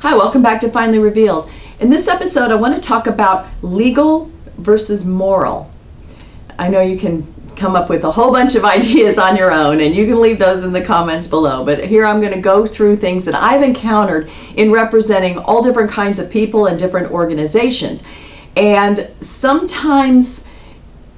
Hi, welcome back to Finally Revealed. In this episode, I want to talk about legal versus moral. I know you can come up with a whole bunch of ideas on your own, and you can leave those in the comments below. But here I'm going to go through things that I've encountered in representing all different kinds of people and different organizations. And sometimes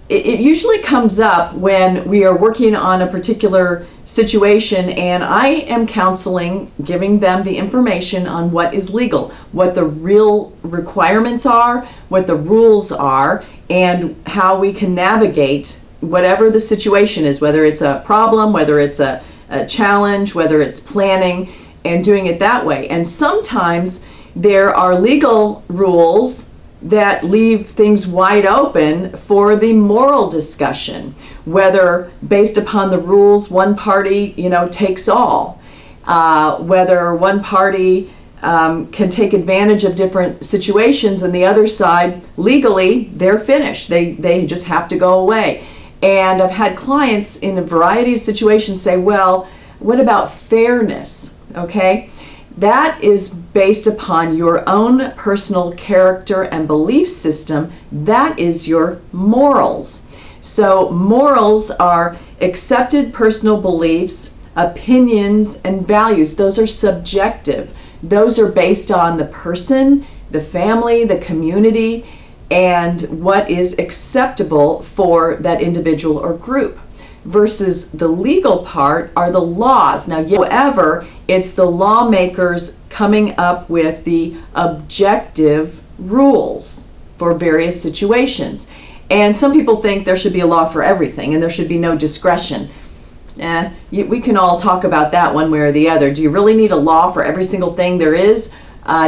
it usually comes up when we are working on a particular situation and I am counseling, giving them the information on what is legal, what the real requirements are, what the rules are, and how we can navigate whatever the situation is, whether it's a problem, whether it's a challenge, whether it's planning, and doing it that way. And sometimes there are legal rules that leave things wide open for the moral discussion, whether based upon the rules one party takes all, whether one party can take advantage of different situations and the other side legally they're finished, they just have to go away. And I've had clients in a variety of situations say, well, what about fairness? Okay, that is based upon your own personal character and belief system. That is your morals. So morals are accepted personal beliefs, opinions, and values. Those are subjective. Those are based on the person, the family, the community, and what is acceptable for that individual or group. Versus the legal part are the laws. Now, however, it's the lawmakers coming up with the objective rules for various situations. And some people think there should be a law for everything and there should be no discretion. We can all talk about that one way or the other. Do you really need a law for every single thing there is?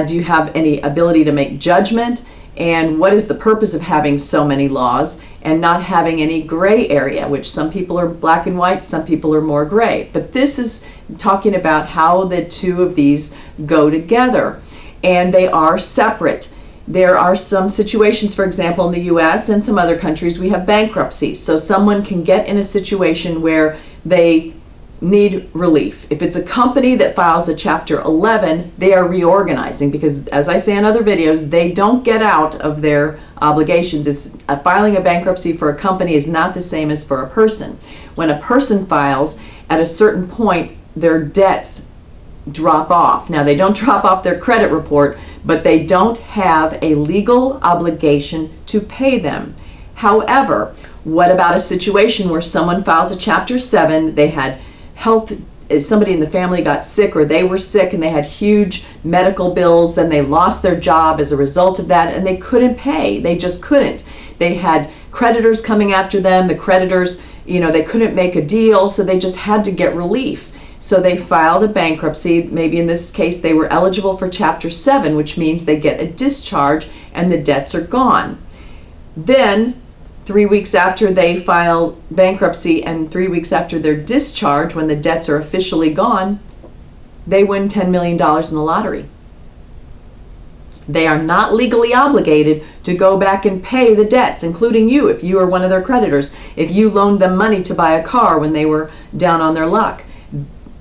Do you have any ability to make judgment? And what is the purpose of having so many laws and not having any gray area, which some people are black and white, some people are more gray. But this is talking about how the two of these go together, and they are separate. There are some situations, for example, in the US and some other countries, we have bankruptcy. So someone can get in a situation where they need relief. If it's a company that files a Chapter 11, they are reorganizing because, as I say in other videos, they don't get out of their obligations. Filing a bankruptcy for a company is not the same as for a person. When a person files, at a certain point, their debts drop off. Now, they don't drop off their credit report, but they don't have a legal obligation to pay them. However, what about a situation where someone files a Chapter 7, they had health, somebody in the family got sick or they were sick and they had huge medical bills, then they lost their job as a result of that and they couldn't pay. They just couldn't. They had creditors coming after them. The creditors, they couldn't make a deal, so they just had to get relief. So they filed a bankruptcy. Maybe in this case they were eligible for Chapter 7, which means they get a discharge and the debts are gone. Then 3 weeks after they file bankruptcy and 3 weeks after their discharge, when the debts are officially gone, they win $10 million in the lottery. They are not legally obligated to go back and pay the debts, including you, if you are one of their creditors, if you loaned them money to buy a car when they were down on their luck.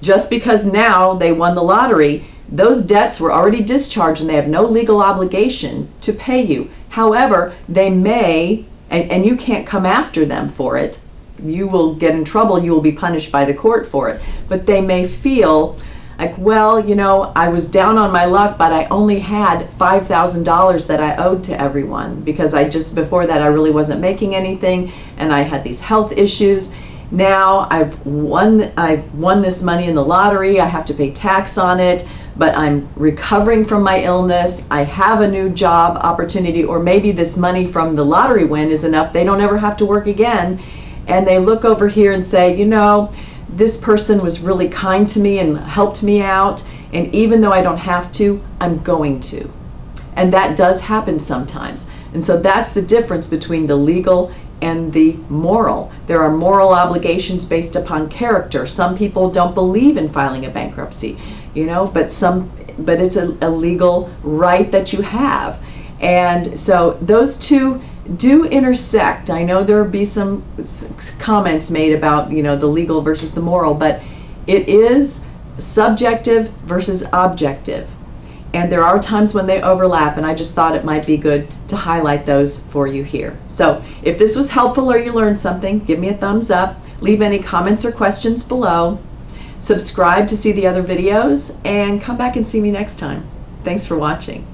Just because now they won the lottery, those debts were already discharged and they have no legal obligation to pay you. However, they may, and you can't come after them for it. You will get in trouble. You will be punished by the court for it. But they may feel like, well, I was down on my luck, but I only had $5,000 that I owed to everyone because before that I really wasn't making anything and I had these health issues. Now I've won this money in the lottery. I have to pay tax on it, but I'm recovering from my illness. I have a new job opportunity, or maybe this money from the lottery win is enough. They don't ever have to work again. And they look over here and say, this person was really kind to me and helped me out. And even though I don't have to, I'm going to. And that does happen sometimes. And so that's the difference between the legal and the moral. There are moral obligations based upon character. Some people don't believe in filing a bankruptcy, but it's a legal right that you have. And so those two do intersect. I know there will be some comments made about, the legal versus the moral, but it is subjective versus objective. And there are times when they overlap, and I just thought it might be good to highlight those for you here. So if this was helpful or you learned something, give me a thumbs up. Leave any comments or questions below. Subscribe to see the other videos, and come back and see me next time. Thanks for watching.